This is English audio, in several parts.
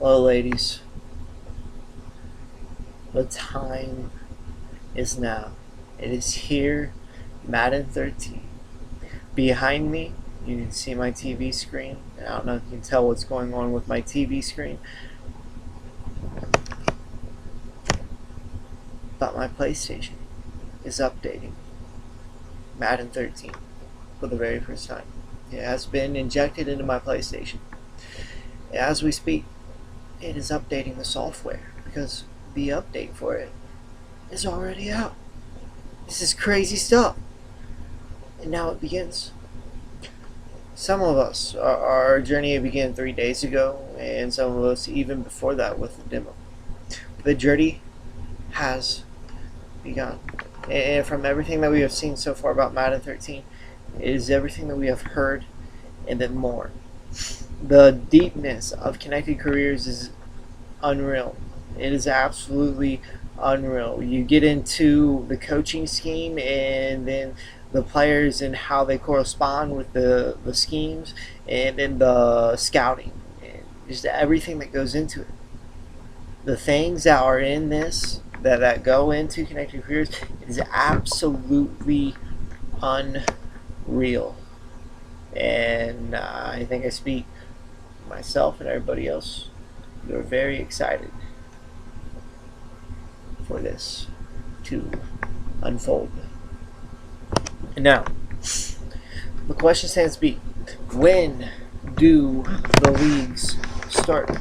Hello, ladies. The time is now. It is here, Madden 13. Behind me, you can see my TV screen. I don't know if you can tell what's going on with my TV screen, but my PlayStation is updating Madden 13 for the very first time. It has been injected into my PlayStation. As we speak, it is updating the software because the update for it is already out. This is crazy stuff. And now it begins. Some of us, our journey began 3 days ago, and some of us even before that with the demo. The journey has begun. And from everything that we have seen so far about Madden 13, it is everything that we have heard and then more. The deepness of connected careers is unreal. It is absolutely unreal. You get into the coaching scheme and then the players and how they correspond with the schemes, and then the scouting and just everything that goes into it. The things that are in this that go into connected careers is absolutely unreal. And I think I speak for myself and everybody else. We're very excited for this to unfold. And now, the question stands to be, when do the leagues start?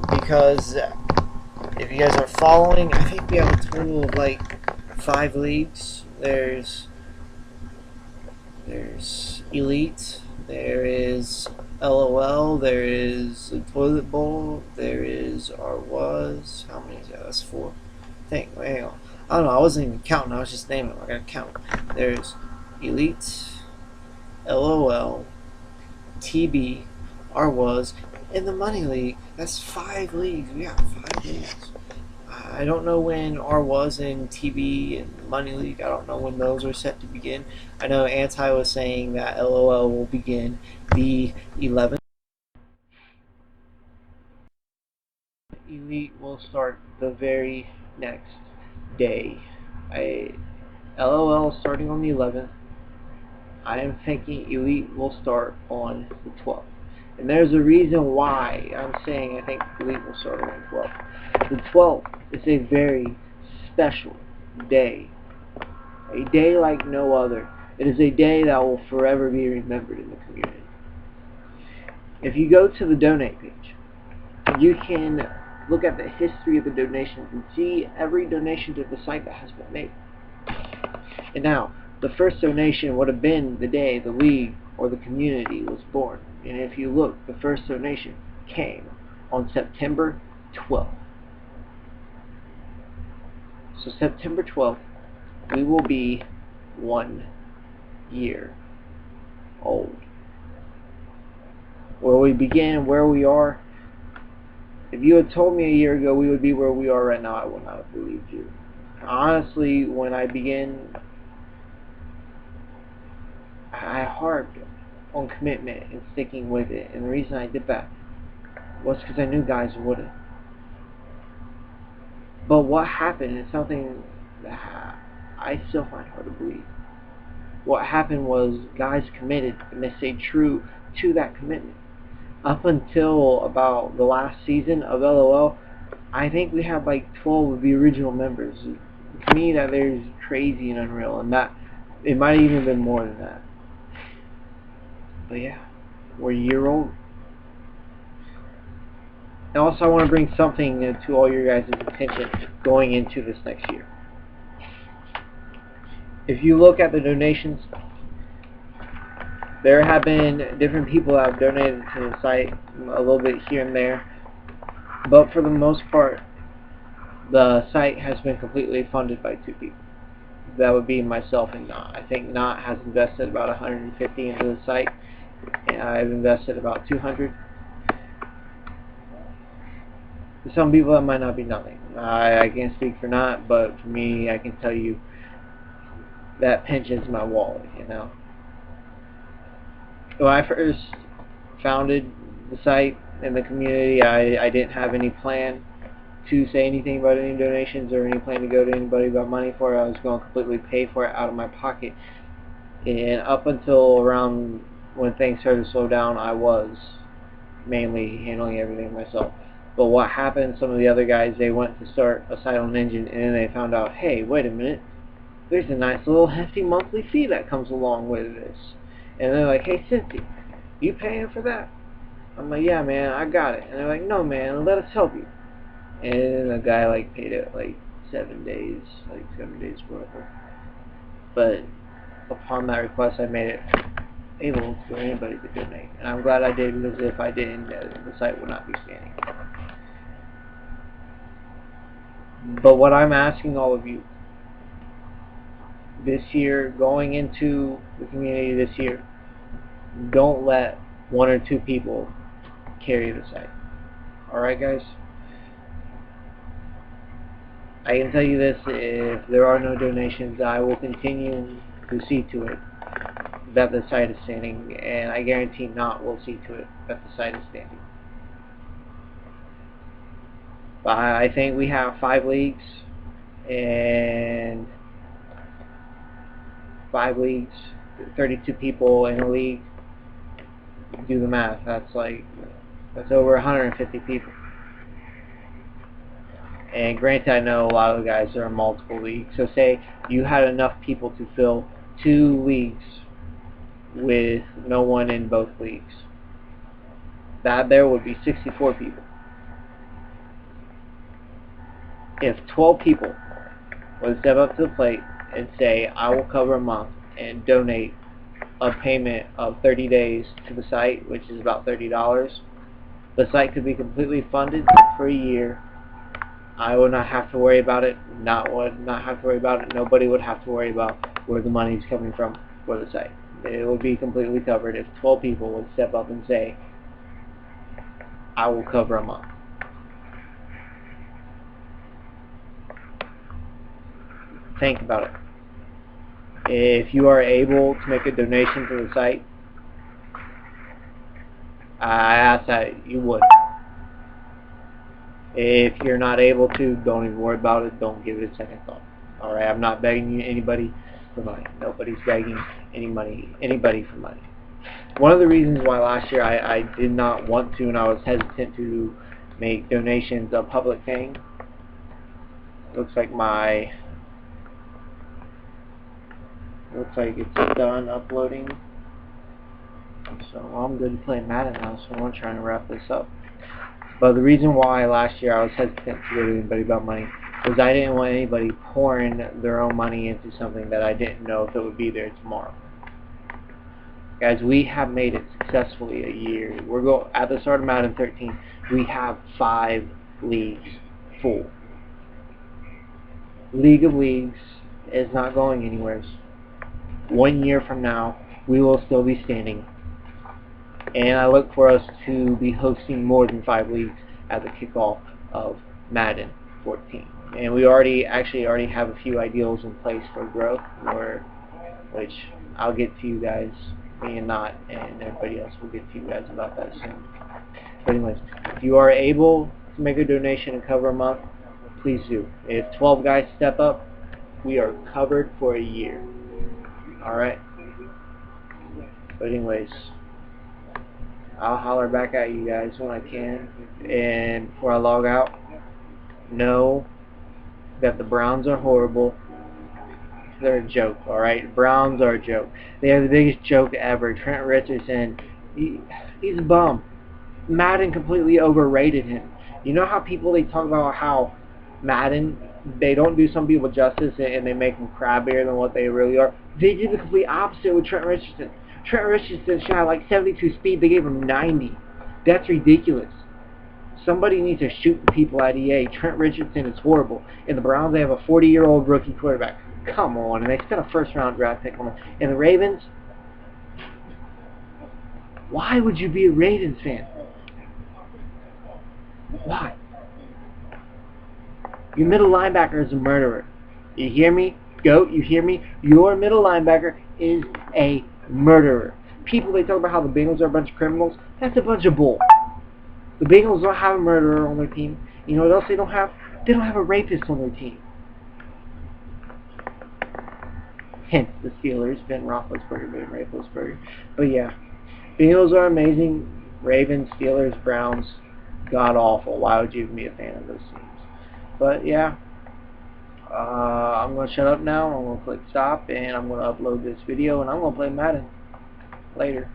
Because if you guys are following, I think we have a total of like 5 leagues. There's Elite, there is LOL, there is the Toilet Bowl, there is Was. How many is that? That's 4. I think. Hang on. I don't know. I wasn't even counting. I was just naming them. I gotta count. There's Elite, LOL, TB, Was, and the Money League. That's 5 leagues. We got 5 leagues. I don't know when Was and TB and Money League, I don't know when those are set to begin. I know Anti was saying that LOL will begin the 11th. Elite will start the very next day. LOL is starting on the 11th. I am thinking Elite will start on the 12th. And there's a reason why I'm saying I think Elite will start on the 12th. The 12th is a very special day. A day like no other. It is a day that will forever be remembered in the community. If you go to the donate page, you can look at the history of the donations and see every donation to the site that has been made. And now, the first donation would have been the day the league or the community was born. And if you look, the first donation came on September 12th. So September 12th, we will be 1 year old. Where we begin, where we are. If you had told me a year ago we would be where we are right now, I would not have believed you. Honestly, when I began, I harped on commitment and sticking with it. And the reason I did that was because I knew guys wouldn't. But what happened is something that I still find hard to believe. What happened was guys committed and they stayed true to that commitment. Up until about the last season of LOL, I think we had like 12 of the original members. To me, that is crazy and unreal, and that it might have even been more than that. But yeah, we're a year old. And also, I want to bring something to all your guys' attention going into this next year. If you look at the donations, there have been different people that have donated to the site a little bit here and there, but for the most part, the site has been completely funded by 2 people. That would be myself and Not. I think Not has invested about 150 into the site, and I've invested about 200. For some people, that might not be nothing. I can't speak for Not, but for me, I can tell you that pinches my wallet, you know. When I first founded the site, in the community. I didn't have any plan to say anything about any donations or any plan to go to anybody about money for it. I was going to completely pay for it out of my pocket. And up until around when things started to slow down, I was mainly handling everything myself. But what happened, some of the other guys, they went to start a silent engine, and then they found out, hey, wait a minute, there's a nice little hefty monthly fee that comes along with this. And they're like, hey, Cinci, you paying for that? I'm like, yeah, man, I got it. And they're like, no, man, let us help you. And then the guy like paid it like 7 days worth. But upon that request, I made it able for anybody to donate, and I'm glad I did, because if I didn't, the site would not be standing. But what I'm asking all of you this year, going into the community this year, don't let 1 or 2 people carry the site. Alright, guys? I can tell you this, if there are no donations, I will continue to see to it that the site is standing, and I guarantee not will see to it that the site is standing. But I think we have 5 leagues, and 5 leagues, 32 people in a league. Do the math. That's over 150 people. And granted, I know a lot of the guys are in multiple leagues. So say you had enough people to fill 2 leagues with no one in both leagues. That there would be 64 people. If 12 people would step up to the plate and say, I will cover a month, and donate a payment of 30 days to the site, which is about $30, the site could be completely funded for a year. I would not have to worry about it. Not have to worry about it. Nobody would have to worry about where the money is coming from for the site. It would be completely covered if 12 people would step up and say, I will cover a month. Think about it. If you are able to make a donation to the site, I ask that you would. If you're not able to, don't even worry about it. Don't give it a second thought. Alright, I'm not begging anybody for money. Nobody's begging anybody for money. One of the reasons why last year I did not want to, and I was hesitant to make donations a public thing. Looks like it's done uploading. So I'm good to play Madden now, so I'm trying to wrap this up. But the reason why last year I was hesitant to go to anybody about money was I didn't want anybody pouring their own money into something that I didn't know if it would be there tomorrow. Guys, we have made it successfully a year. At the start of Madden 13, we have 5 leagues full. League of Leagues is not going anywhere. 1 year from now, we will still be standing. And I look for us to be hosting more than 5 leagues at the kickoff of Madden 14. And we already have a few ideals in place for growth, which I'll get to you guys, me and Not, and everybody else will get to you guys about that soon. But anyways, if you are able to make a donation and cover a month, please do. If 12 guys step up, we are covered for a year. Alright? But anyways, I'll holler back at you guys when I can. And before I log out, know that the Browns are horrible. They're a joke, alright? Browns are a joke. They are the biggest joke ever. Trent Richardson, he's a bum. Madden completely overrated him. You know how they talk about how Madden, they don't do some people justice and they make them crabbier than what they really are? They did the complete opposite with Trent Richardson. Trent Richardson shot like 72 speed. They gave him 90. That's ridiculous. Somebody needs to shoot people at EA. Trent Richardson is horrible. In the Browns, they have a 40-year-old rookie quarterback. Come on. And they spent a first-round draft pick on him. And the Ravens, why would you be a Ravens fan? Why? Your middle linebacker is a murderer. You hear me? Goat, you hear me? Your middle linebacker is a murderer. People, they talk about how the Bengals are a bunch of criminals. That's a bunch of bull. The Bengals don't have a murderer on their team. You know what else they don't have? They don't have a rapist on their team. Hence the Steelers, Ben Roethlisberger, Ben Roethlisberger. But yeah, Bengals are amazing. Ravens, Steelers, Browns, god awful. Why would you even be a fan of those teams? But yeah, I'm going to shut up now. I'm going to click stop, and I'm going to upload this video, and I'm going to play Madden later.